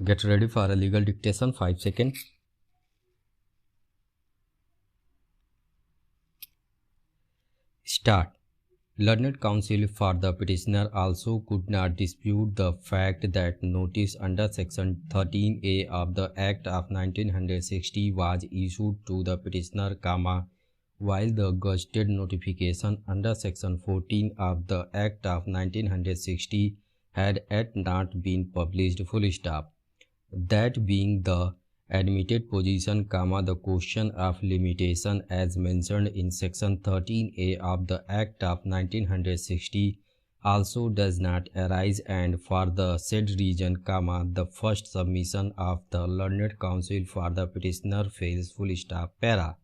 Get ready for a legal dictation. 5 seconds. Start. Learned counsel for the petitioner also could not dispute the fact that notice under Section 13A of the Act of 1960 was issued to the petitioner, while the gazetted notification under Section 14 of the Act of 1960 had yet not been published. Full stop. That being the admitted position, the question of limitation as mentioned in Section 13A of the Act of 1960 also does not arise, and for the said reason, the first submission of the learned counsel for the petitioner fails. Full stop. Para.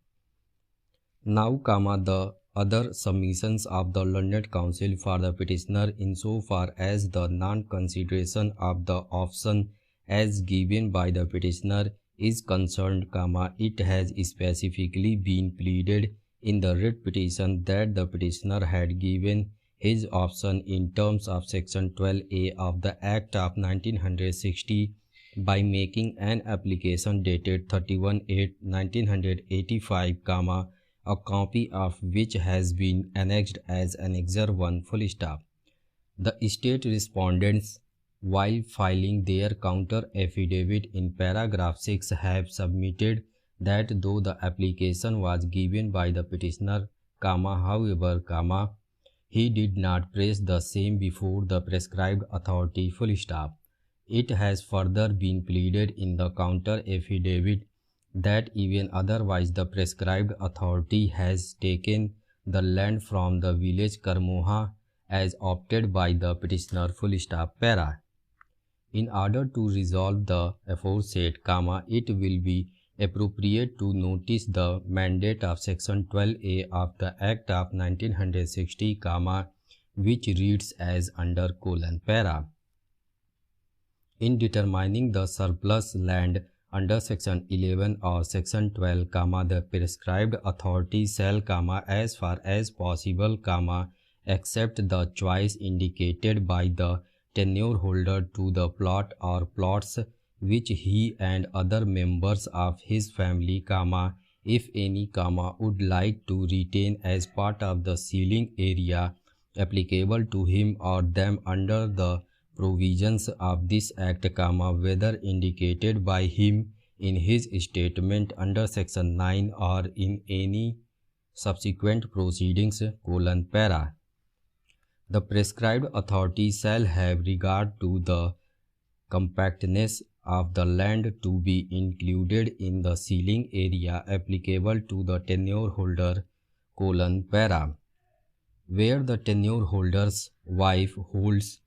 Now, the other submissions of the learned counsel for the petitioner insofar as the non-consideration of the option as given by the petitioner is concerned, it has specifically been pleaded in the writ petition that the petitioner had given his option in terms of Section 12A of the Act of 1960 by making an application dated 31/8/1985, a copy of which has been annexed as Annexure 1. Full stop. The state respondents, while filing their counter affidavit in paragraph 6, have submitted that though the application was given by the petitioner, however, he did not place the same before the prescribed authority. Full stop. It has further been pleaded in the counter affidavit that even otherwise the prescribed authority has taken the land from the village Karmoha as opted by the petitioner. Full stop. Para. In order to resolve the aforesaid, it will be appropriate to notice the mandate of Section 12A of the Act of 1960, which reads as under : Para. In determining the surplus land under Section 11 or Section 12, the prescribed authority shall, as far as possible, accept the choice indicated by the tenure holder to the plot or plots which he and other members of his family, if any, would like to retain as part of the ceiling area applicable to him or them under the provisions of this Act, whether indicated by him in his statement under Section 9 or in any subsequent proceedings, Para. The prescribed authority shall have regard to the compactness of the land to be included in the ceiling area applicable to the tenure holder, Para. Where the tenure holder's wife holds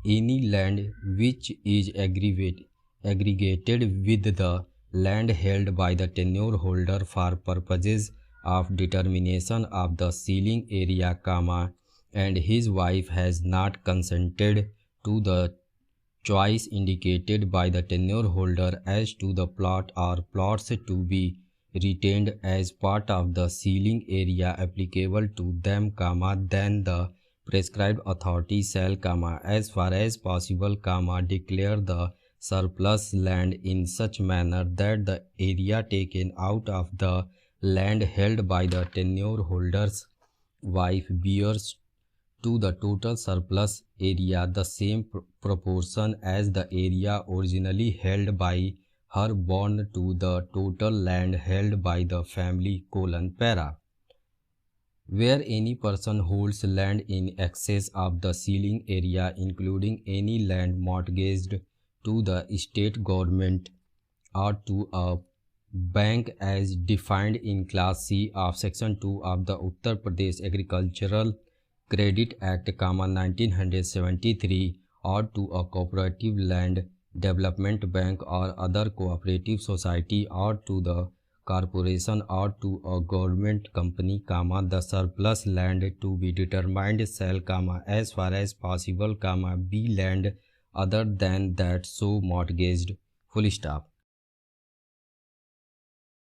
any land which is aggregated with the land held by the tenure holder for purposes of determination of the ceiling area, and his wife has not consented to the choice indicated by the tenure holder as to the plot or plots to be retained as part of the ceiling area applicable to them, then the prescribed authority shall, as far as possible, declare the surplus land in such manner that the area taken out of the land held by the tenure holder's wife bears to the total surplus area the same proportion as the area originally held by her born to the total land held by the family, Para. Where any person holds land in excess of the ceiling area, including any land mortgaged to the state government or to a bank as defined in Class C of Section 2 of the Uttar Pradesh Agricultural Credit Act, 1973, or to a cooperative land development bank or other cooperative society, or to the corporation or to a government company, the surplus land to be determined shall, as far as possible, be land other than that so mortgaged. Full stop.